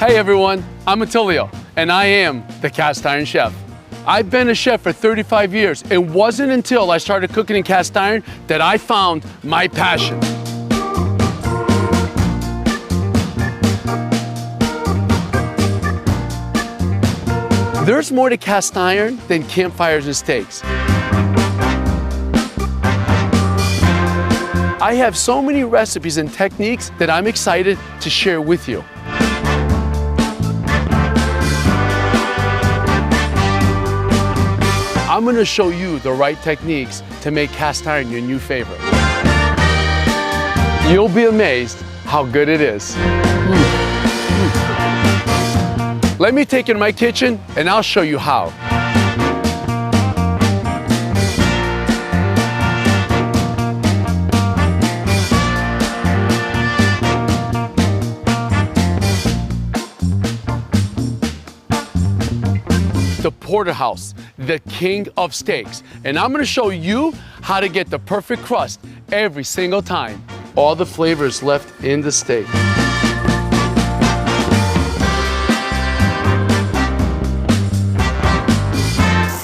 Hey everyone, I'm Attilio, and I am the Cast Iron Chef. I've been a chef for 35 years. It wasn't until I started cooking in cast iron that I found my passion. There's more to cast iron than campfires and steaks. I have so many recipes and techniques that I'm excited to share with you. I'm going to show you the right techniques to make cast iron your new favorite. You'll be amazed how good it is. Let me take you to my kitchen and I'll show you how. The porterhouse, the king of steaks. And I'm gonna show you how to get the perfect crust every single time. All the flavors left in the steak.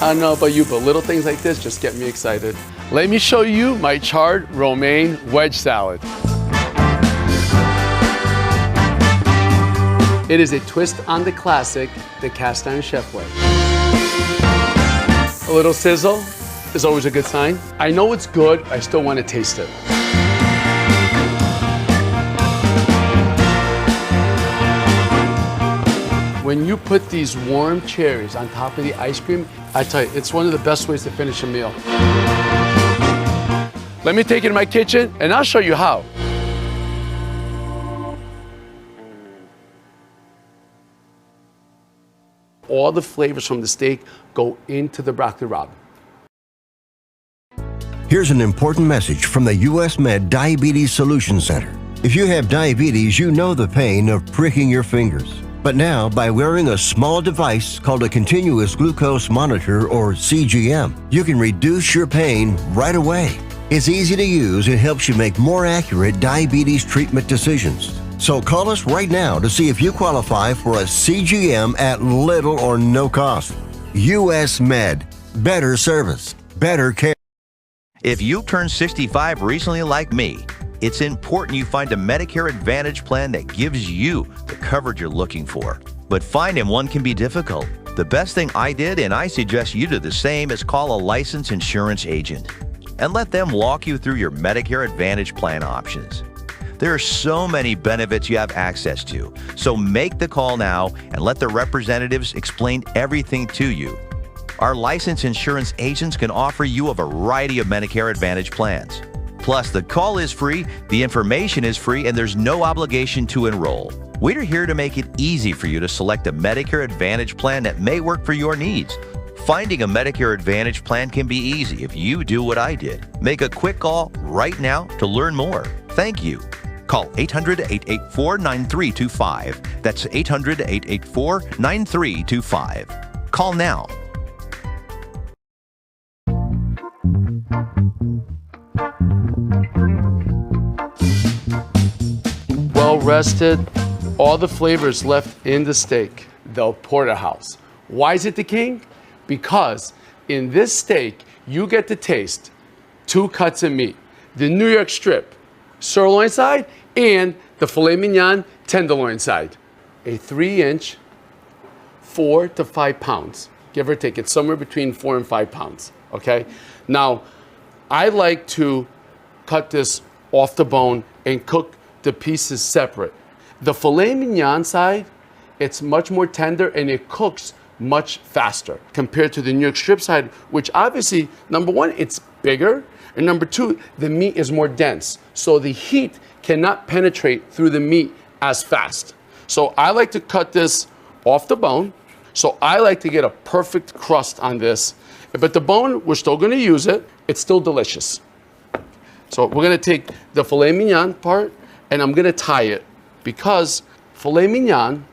I don't know about you, but little things like this just get me excited. Let me show you my charred romaine wedge salad. It is a twist on the classic, the cast iron chef way. A little sizzle is always a good sign. I know it's good, I still want to taste it. When you put these warm cherries on top of the ice cream, I tell you, it's one of the best ways to finish a meal. Let me take you to my kitchen and I'll show you how. All the flavors from the steak go into the broccoli rabe. Here's an important message from the US Med Diabetes Solution Center. If you have diabetes, you know the pain of pricking your fingers. But now, by wearing a small device called a continuous glucose monitor, or CGM, you can reduce your pain right away. It's easy to use and helps you make more accurate diabetes treatment decisions. So call us right now to see if you qualify for a CGM at little or no cost. US Med. Better service. Better care. If you've turned 65 recently like me, it's important you find a Medicare Advantage plan that gives you the coverage you're looking for. But finding one can be difficult. The best thing I did, and I suggest you do the same, is call a licensed insurance agent and let them walk you through your Medicare Advantage plan options. There are so many benefits you have access to, so make the call now and let the representatives explain everything to you. Our licensed insurance agents can offer you a variety of Medicare Advantage plans. Plus, the call is free, the information is free, and there's no obligation to enroll. We're here to make it easy for you to select a Medicare Advantage plan that may work for your needs. Finding a Medicare Advantage plan can be easy if you do what I did. Make a quick call right now to learn more. Thank you. Call 800-884-9325. That's 800-884-9325. Call now. Well rested, all the flavors left in the steak, the porterhouse. Why is it the king? Because in this steak, you get to taste 2 cuts of meat. The New York strip, sirloin side, and the filet mignon tenderloin side. A 3-inch, 4 to 5 pounds, give or take. It's somewhere between 4 and 5 pounds, okay? Now, I like to cut this off the bone and cook the pieces separate. The filet mignon side, it's much more tender and it cooks much faster compared to the New York strip side, which obviously, number one, it's bigger, and number two, the meat is more dense. So the heat cannot penetrate through the meat as fast. So I like to cut this off the bone. So I like to get a perfect crust on this. But the bone, we're still gonna use it. It's still delicious. So we're gonna take the filet mignon part and I'm gonna tie it, because filet mignon,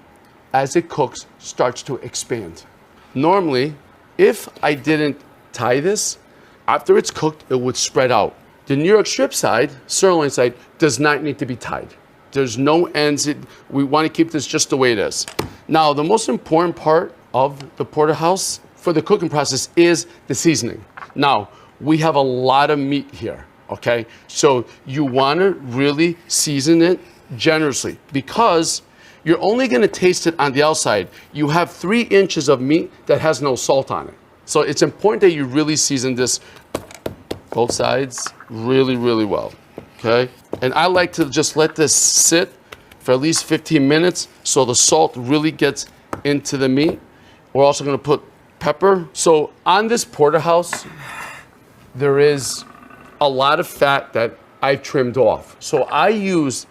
as it cooks, starts to expand. Normally, if I didn't tie this, after it's cooked, it would spread out. The New York strip side, sirloin side, does not need to be tied. There's no ends. We want to keep this just the way it is. Now, the most important part of the porterhouse for the cooking process is the seasoning. Now, we have a lot of meat here, okay? So you want to really season it generously because you're only going to taste it on the outside. You have 3 inches of meat that has no salt on it. So it's important that you really season this both sides really, really well, okay? And I like to just let this sit for at least 15 minutes so the salt really gets into the meat. We're also going to put pepper. So on this porterhouse, there is a lot of fat that I've trimmed off. So I use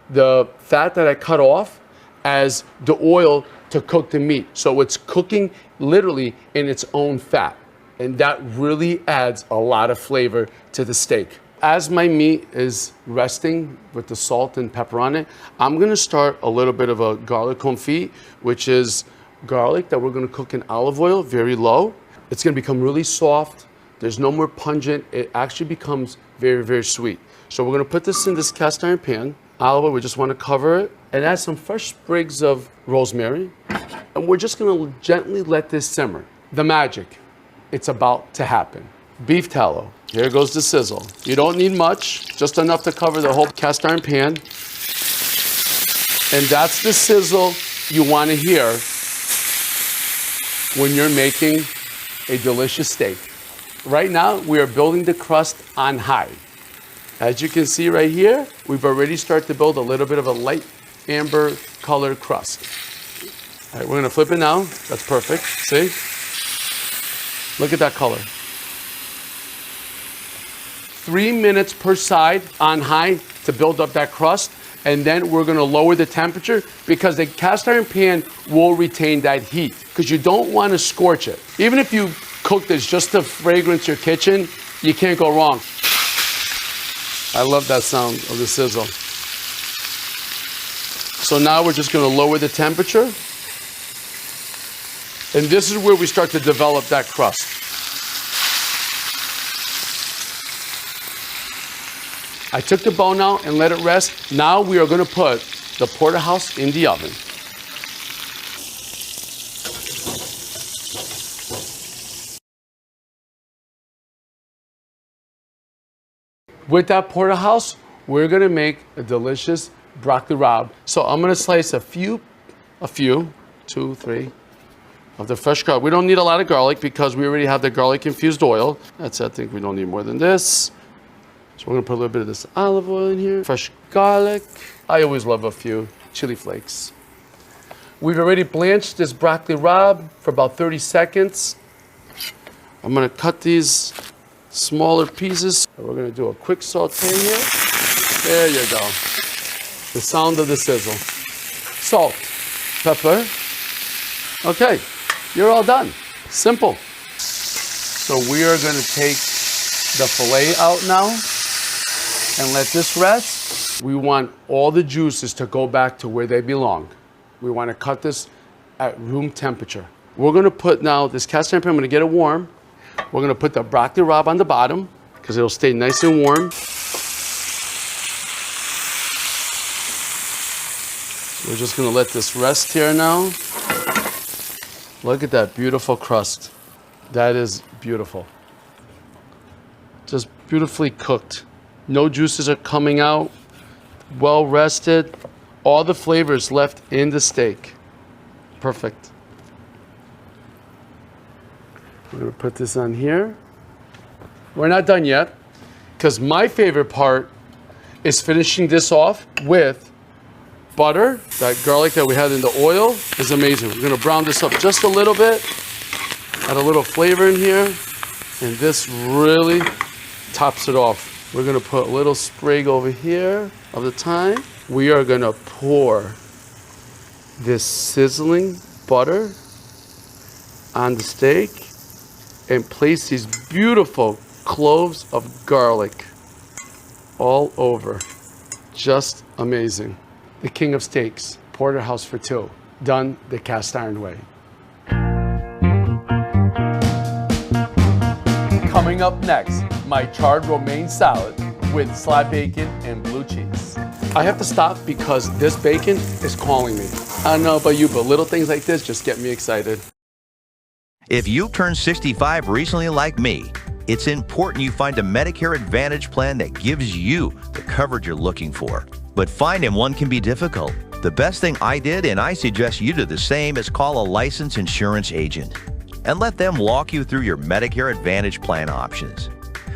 the fat that I cut off as the oil to cook the meat. So it's cooking literally in its own fat. And that really adds a lot of flavor to the steak. As my meat is resting with the salt and pepper on it, I'm gonna start a little bit of a garlic confit, which is garlic that we're gonna cook in olive oil, very low. It's gonna become really soft. There's no more pungent. It actually becomes very, very sweet. So we're gonna put this in this cast iron pan. Olive oil, we just wanna cover it and add some fresh sprigs of rosemary. And we're just gonna gently let this simmer. The magic, it's about to happen. Beef tallow, here goes the sizzle. You don't need much, just enough to cover the whole cast iron pan. And that's the sizzle you wanna hear when you're making a delicious steak. Right now, we are building the crust on high. As you can see right here, we've already started to build a little bit of a light amber colored crust. All right, we're gonna flip it now. That's perfect, see? Look at that color. 3 minutes per side on high to build up that crust. And then we're gonna lower the temperature because the cast iron pan will retain that heat because you don't wanna scorch it. Even if you cook this just to fragrance your kitchen, you can't go wrong. I love that sound of the sizzle. So now we're just gonna lower the temperature. And this is where we start to develop that crust. I took the bone out and let it rest. Now we are gonna put the porterhouse in the oven. With that porterhouse, we're gonna make a delicious broccoli rabe. So I'm gonna slice a few, 2, 3, of the fresh garlic. We don't need a lot of garlic because we already have the garlic infused oil. That's it, I think we don't need more than this. So we're gonna put a little bit of this olive oil in here. Fresh garlic. I always love a few chili flakes. We've already blanched this broccoli rabe for about 30 seconds. I'm gonna cut these smaller pieces. We're gonna do a quick saute here. There you go. The sound of the sizzle. Salt, pepper. Okay, you're all done. Simple. So we are gonna take the filet out now and let this rest. We want all the juices to go back to where they belong. We wanna cut this at room temperature. We're gonna put now this cast iron pan, I'm gonna get it warm. We're gonna put the broccoli rabe on the bottom because it'll stay nice and warm. We're just gonna let this rest here now. Look at that beautiful crust. That is beautiful. Just beautifully cooked. No juices are coming out. Well rested. All the flavors left in the steak. Perfect. We're gonna put this on here. We're not done yet, because my favorite part is finishing this off with butter. That garlic that we had in the oil is amazing. We're gonna brown this up just a little bit, add a little flavor in here, and this really tops it off. We're gonna put a little sprig over here of the thyme. We are gonna pour this sizzling butter on the steak and place these beautiful cloves of garlic all over. Just amazing. The king of steaks, porterhouse for two, done the cast iron way. Coming up next, my charred romaine salad. with slab bacon and blue cheese. I have to stop because this bacon is calling me. I don't know about you, but little things like this just get me excited. If you turned 65 recently like me, it's important you find a Medicare Advantage plan that gives you the coverage you're looking for. But finding one can be difficult. The best thing I did, and I suggest you do the same, is call a licensed insurance agent and let them walk you through your Medicare Advantage plan options.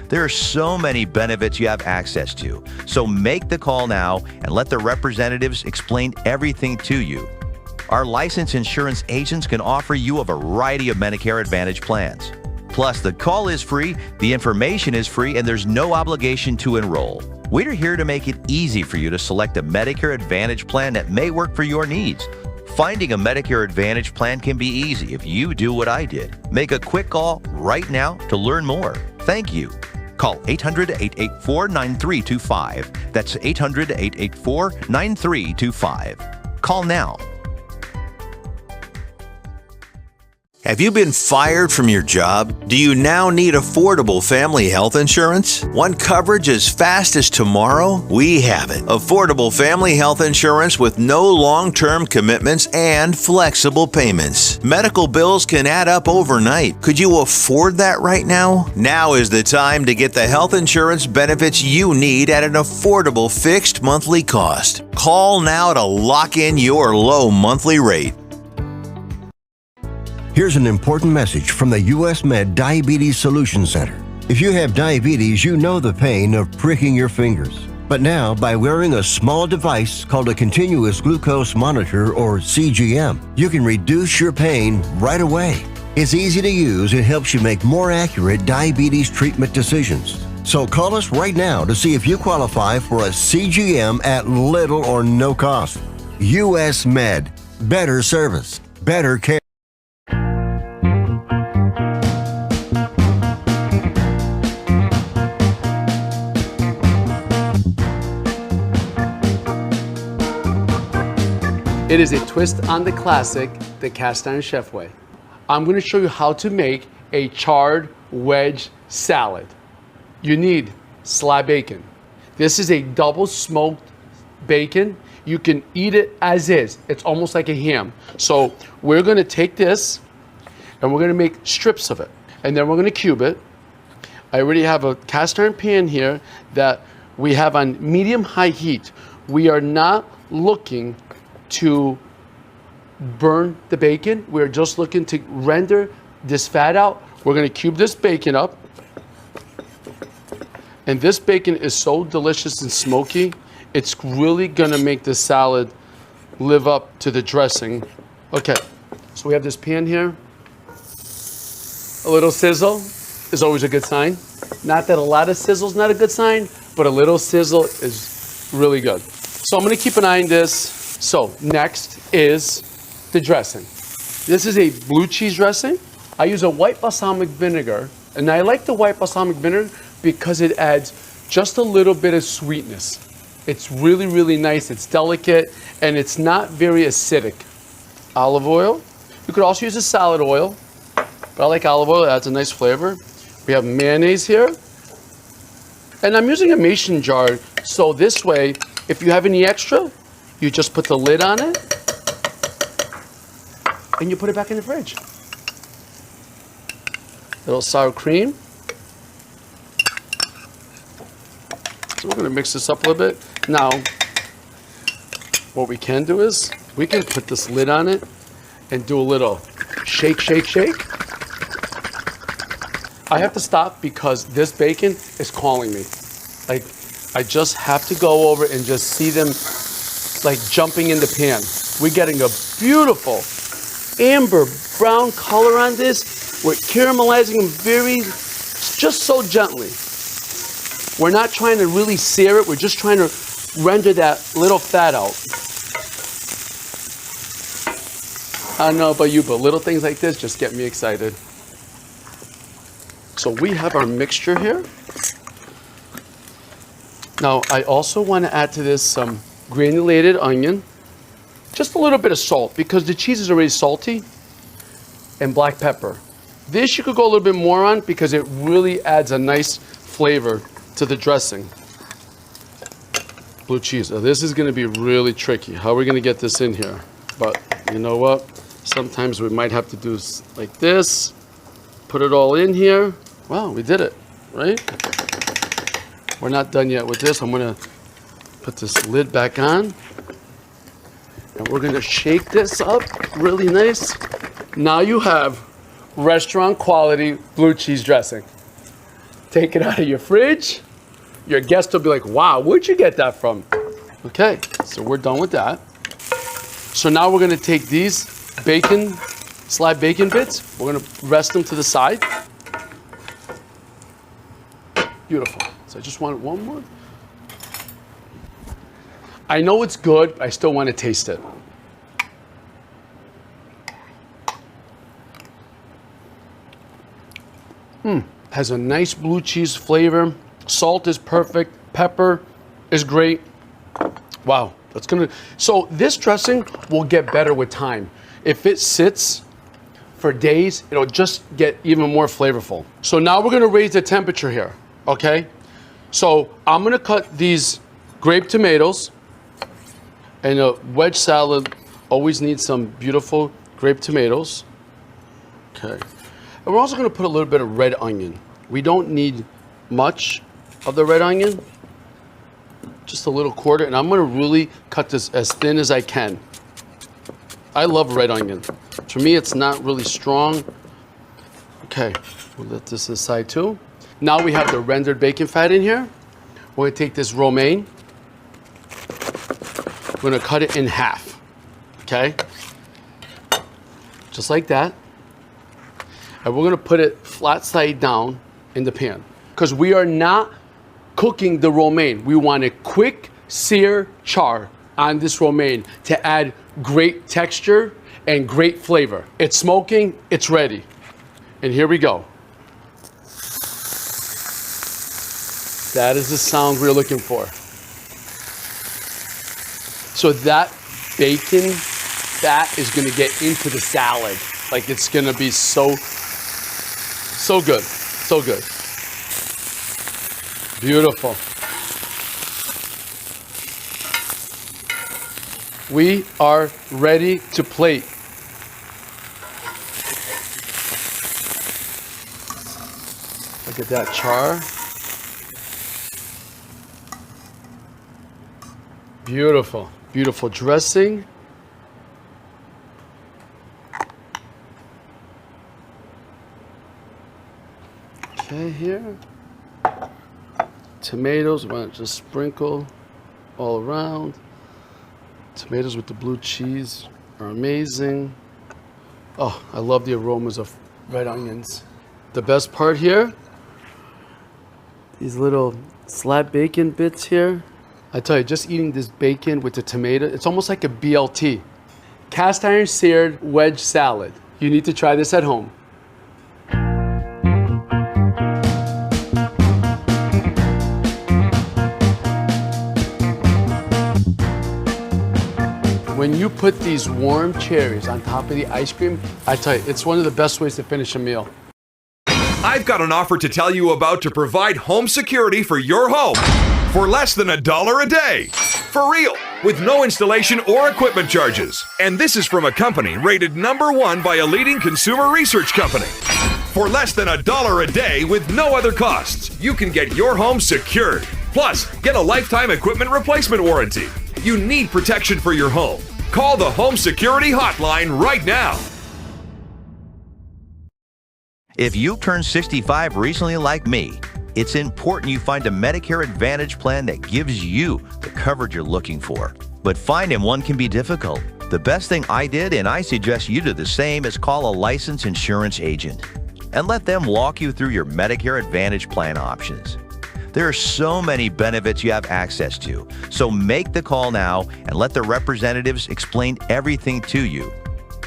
There are so many benefits you have access to, so make the call now and let the representatives explain everything to you. Our licensed insurance agents can offer you a variety of Medicare Advantage plans. Plus, the call is free, the information is free, and there's no obligation to enroll. We're here to make it easy for you to select a Medicare Advantage plan that may work for your needs. Finding a Medicare Advantage plan can be easy if you do what I did. Make a quick call right now to learn more. Thank you. Call 800-884-9325. That's 800-884-9325. Call now. Have you been fired from your job? Do you now need affordable family health insurance? Want coverage as fast as tomorrow? We have it. Affordable family health insurance with no long-term commitments and flexible payments. Medical bills can add up overnight. Could you afford that right now? Now is the time to get the health insurance benefits you need at an affordable fixed monthly cost. Call now to lock in your low monthly rate. Here's an important message from the U.S. Med Diabetes Solution Center. If you have diabetes, you know the pain of pricking your fingers. But now, by wearing a small device called a continuous glucose monitor, or CGM, you can reduce your pain right away. It's easy to use and helps you make more accurate diabetes treatment decisions. So call us right now to see if you qualify for a CGM at little or no cost. U.S. Med. Better service. Better care. It is a twist on the classic, the cast iron chef way. I'm going to show you how to make a charred wedge salad. You need slab bacon. This is a double smoked bacon. You can eat it as is. It's almost like a ham. So we're going to take this and we're going to make strips of it. And then we're going to cube it. I already have a cast iron pan here that we have on medium-high heat. We are not looking to burn the bacon. We're just looking to render this fat out. We're going to cube this bacon up. And this bacon is so delicious and smoky. It's really going to make the salad live up to the dressing. Okay, so we have this pan here. A little sizzle is always a good sign. Not that a lot of sizzle is not a good sign, but a little sizzle is really good. So I'm going to keep an eye on this. So next is the dressing. This is a blue cheese dressing. I use a white balsamic vinegar, and I like the white balsamic vinegar because it adds just a little bit of sweetness. It's really, really nice. It's delicate, and it's not very acidic. Olive oil. You could also use a salad oil, but I like olive oil. It adds a nice flavor. We have mayonnaise here. And I'm using a mason jar, so this way, if you have any extra, you just put the lid on it, and you put it back in the fridge. Little sour cream. So we're going to mix this up a little bit. Now, what we can do is, we can put this lid on it and do a little shake, shake, shake. I have to stop because this bacon is calling me. Like, I just have to go over and just see them like jumping in the pan. We're getting a beautiful amber brown color on this. We're caramelizing them just so gently. We're not trying to really sear it. We're just trying to render that little fat out. I don't know about you, but little things like this just get me excited. So we have our mixture here. Now, I also want to add to this some granulated onion, just a little bit of salt because the cheese is already salty, and black pepper. This you could go a little bit more on because it really adds a nice flavor to the dressing. blue cheese. Now, this is going to be really tricky. How are we going to get this in here? But you know what? Sometimes we might have to do like this. Put it all in here. Wow, we did it, right? We're not done yet with this. I'm going to put this lid back on. And we're going to shake this up really nice. Now you have restaurant quality blue cheese dressing. Take it out of your fridge. Your guest will be like, wow, where'd you get that from? Okay, so we're done with that. So now we're gonna take these slide bacon bits. We're gonna rest them to the side. Beautiful. So I just want one more. I know it's good, but I still want to taste it. Has a nice blue cheese flavor. Salt is perfect. Pepper is great. Wow, that's gonna. So this dressing will get better with time. If it sits for days, it'll just get even more flavorful. So now we're gonna raise the temperature here, okay? So I'm gonna cut these grape tomatoes, and a wedge salad always needs some beautiful grape tomatoes. Okay. And we're also gonna put a little bit of red onion. We don't need much of the red onion, just a little quarter, and I'm gonna really cut this as thin as I can. I love red onion. For me, it's not really strong. Okay, we'll let this aside too. Now we have the rendered bacon fat in here. We're gonna take this romaine. We're gonna cut it in half, okay? Just like that. And we're gonna put it flat side down in the pan, because we are not cooking the romaine. We want a quick sear char on this romaine to add great texture and great flavor. It's smoking, it's ready. And here we go. That is the sound we're looking for. So that bacon fat is gonna get into the salad. Like, it's gonna be so good, so good. Beautiful. We are ready to plate. Look at that char. Beautiful, beautiful dressing. Okay, here. Tomatoes, we're gonna just sprinkle all around. Tomatoes with the blue cheese are amazing. Oh, I love the aromas of red onions. The best part here, these little slab bacon bits here. I tell you, just eating this bacon with the tomato, it's almost like a BLT. Cast iron seared wedge salad. You need to try this at home. When you put these warm cherries on top of the ice cream, I tell you, it's one of the best ways to finish a meal. I've got an offer to tell you about to provide home security for your home for less than $1 a day. For real, with no installation or equipment charges. And this is from a company rated #1 by a leading consumer research company. For less than $1 a day with no other costs, you can get your home secured. Plus, get a lifetime equipment replacement warranty. You need protection for your home. Call the Home Security Hotline right now. If you turned 65 recently like me, it's important you find a Medicare Advantage plan that gives you the coverage you're looking for. But finding one can be difficult. The best thing I did, and I suggest you do the same, is call a licensed insurance agent and let them walk you through your Medicare Advantage plan options. There are so many benefits you have access to, so make the call now and let the representatives explain everything to you.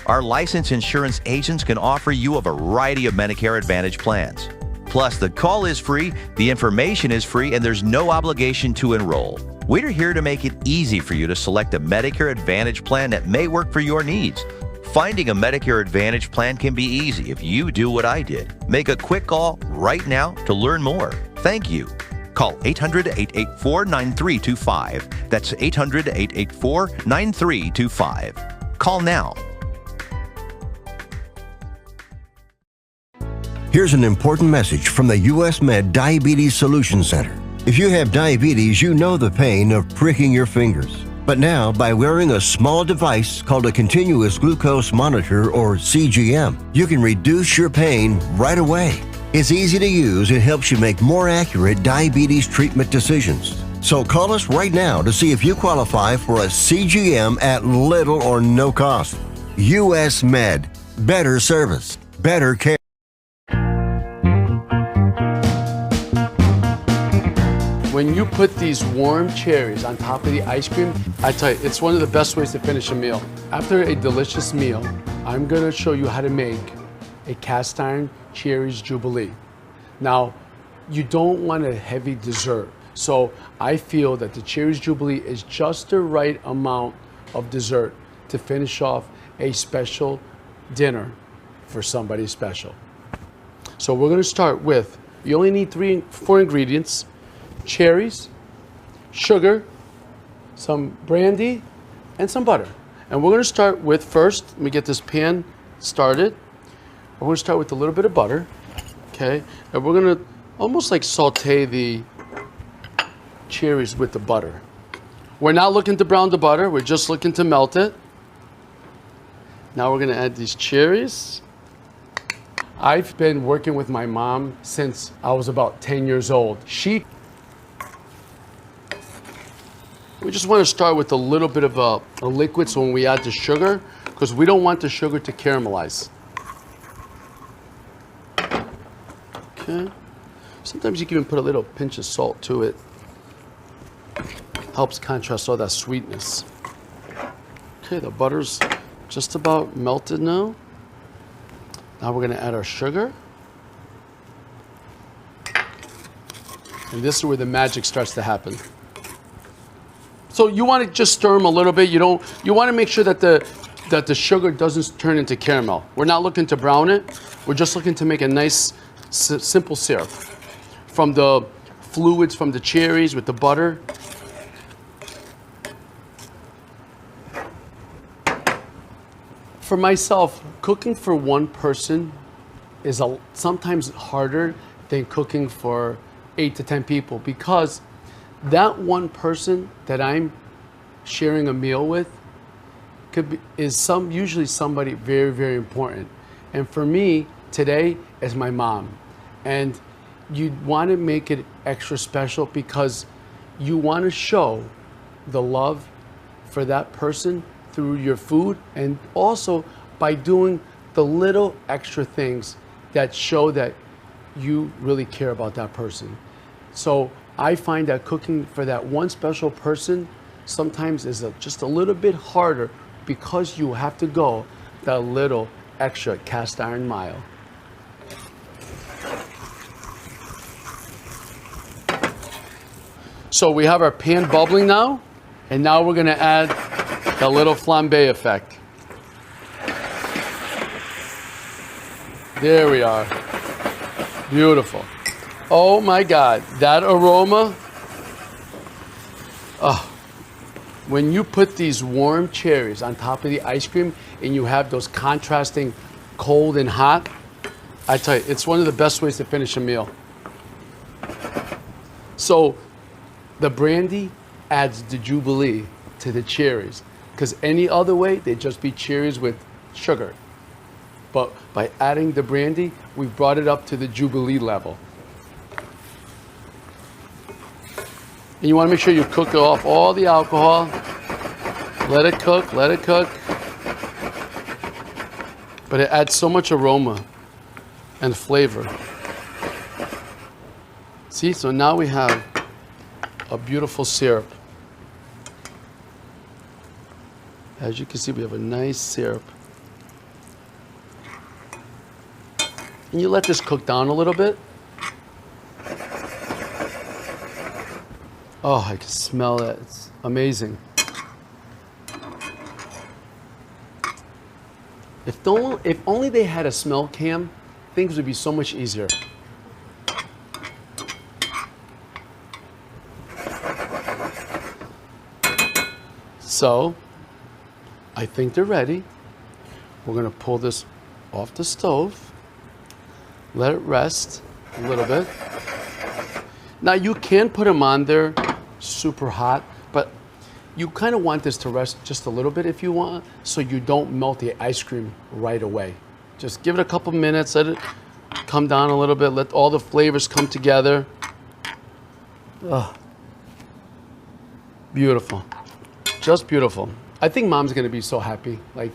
Our licensed insurance agents can offer you a variety of Medicare Advantage plans. Plus, the call is free, the information is free, and there's no obligation to enroll. We're here to make it easy for you to select a Medicare Advantage plan that may work for your needs. Finding a Medicare Advantage plan can be easy if you do what I did. Make a quick call right now to learn more. Thank you. Call 800-884-9325. That's 800-884-9325. Call now. Here's an important message from the U.S. Med Diabetes Solution Center. If you have diabetes, you know the pain of pricking your fingers. But now, by wearing a small device called a continuous glucose monitor, or CGM, you can reduce your pain right away. It's easy to use and helps you make more accurate diabetes treatment decisions. So call us right now to see if you qualify for a CGM at little or no cost. U.S. Med. Better service. Better care. When you put these warm cherries on top of the ice cream, I tell you, it's one of the best ways to finish a meal. After a delicious meal, I'm gonna show you how to make a cast iron cherries jubilee. Now, you don't want a heavy dessert, so I feel that the cherries jubilee is just the right amount of dessert to finish off a special dinner for somebody special. So we're gonna start with, you only need 4 ingredients: cherries, sugar, some brandy, and some butter. And we're gonna start with, first, let me get this pan started. We're gonna start with a little bit of butter, okay? And we're gonna almost like saute the cherries with the butter. We're not looking to brown the butter, we're just looking to melt it. Now we're gonna add these cherries. I've been working with my mom since I was about 10 years old. We just want to start with a little bit of a liquid, so when we add the sugar, because we don't want the sugar to caramelize. Okay. Sometimes you can even put a little pinch of salt to it. Helps contrast all that sweetness. Okay, the butter's just about melted now. Now we're going to add our sugar. And this is where the magic starts to happen. So you want to just stir them a little bit. You want to make sure that the sugar doesn't turn into caramel. We're not looking to brown it. We're just looking to make a nice, simple syrup from the fluids from the cherries with the butter. For myself, cooking for one person is sometimes harder than cooking for 8 to 10 people, because that one person that I'm sharing a meal with is usually somebody very, very important. And for me, today is my mom. And you want to make it extra special because you want to show the love for that person through your food, and also by doing the little extra things that show that you really care about that person. So I find that cooking for that one special person sometimes is just a little bit harder because you have to go that little extra cast iron mile. So we have our pan bubbling now, and now we're gonna add the little flambe effect. There we are. Beautiful. Oh my God, that aroma. Oh, when you put these warm cherries on top of the ice cream and you have those contrasting cold and hot, I tell you, it's one of the best ways to finish a meal. So the brandy adds the jubilee to the cherries, because any other way, they'd just be cherries with sugar. But by adding the brandy, we've brought it up to the jubilee level. And you want to make sure you cook off all the alcohol. Let it cook, let it cook. But it adds so much aroma and flavor. See, so now we have a beautiful syrup. As you can see, we have a nice syrup. And you let this cook down a little bit. Oh, I can smell it. It's amazing. If only they had a smell cam, things would be so much easier. So, I think they're ready. We're gonna pull this off the stove. Let it rest a little bit. Now you can put them on there super hot, but you kind of want this to rest just a little bit if you want, so you don't melt the ice cream right away. Just give it a couple minutes, let it come down a little bit, let all the flavors come together. Oh, beautiful, just beautiful. I think Mom's gonna be so happy. Like,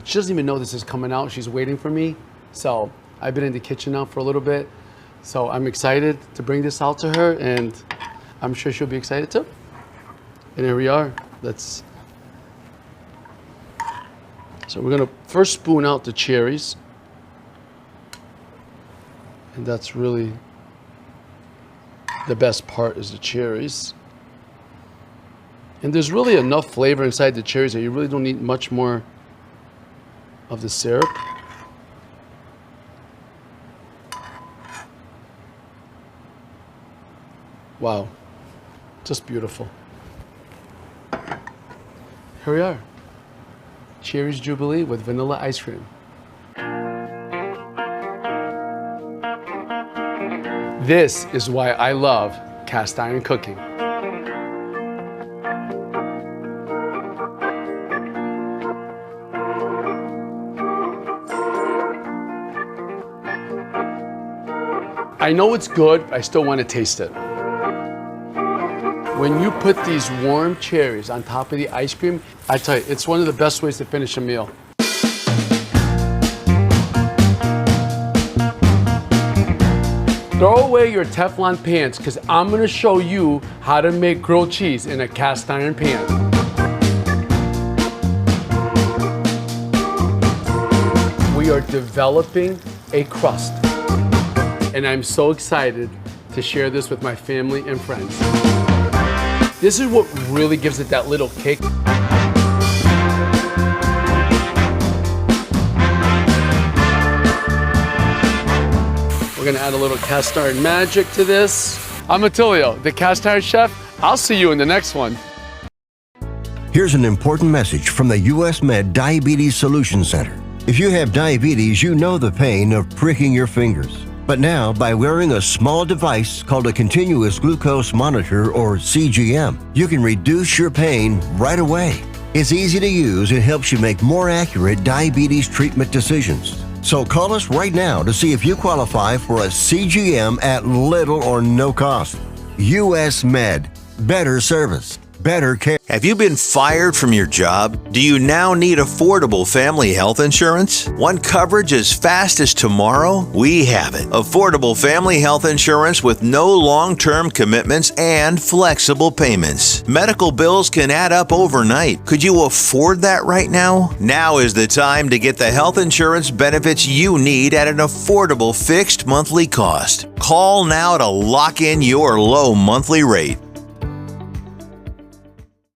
she doesn't even know this is coming out. She's waiting for me. So I've been in the kitchen now for a little bit. So I'm excited to bring this out to her, and I'm sure she'll be excited too. And here we are. So we're gonna first spoon out the cherries. And that's really the best part, is the cherries. And there's really enough flavor inside the cherries that you really don't need much more of the syrup. Wow, just beautiful. Here we are. Cherries Jubilee with vanilla ice cream. This is why I love cast iron cooking. I know it's good, but I still want to taste it. When you put these warm cherries on top of the ice cream, I tell you, it's one of the best ways to finish a meal. Throw away your Teflon pans, because I'm gonna show you how to make grilled cheese in a cast iron pan. We are developing a crust, and I'm so excited to share this with my family and friends. This is what really gives it that little kick. We're gonna add a little cast iron magic to this. I'm Attilio, the cast iron chef. I'll see you in the next one. Here's an important message from the US Med Diabetes Solution Center. If you have diabetes, you know the pain of pricking your fingers. But now, by wearing a small device called a continuous glucose monitor, or CGM, you can reduce your pain right away. It's easy to use and helps you make more accurate diabetes treatment decisions. So call us right now to see if you qualify for a CGM at little or no cost. US Med. Better service. Better care. Have you been fired from your job? Do you now need affordable family health insurance? Want coverage as fast as tomorrow? We have it. Affordable family health insurance with no long-term commitments and flexible payments. Medical bills can add up overnight. Could you afford that right now? Now is the time to get the health insurance benefits you need at an affordable fixed monthly cost. Call now to lock in your low monthly rate.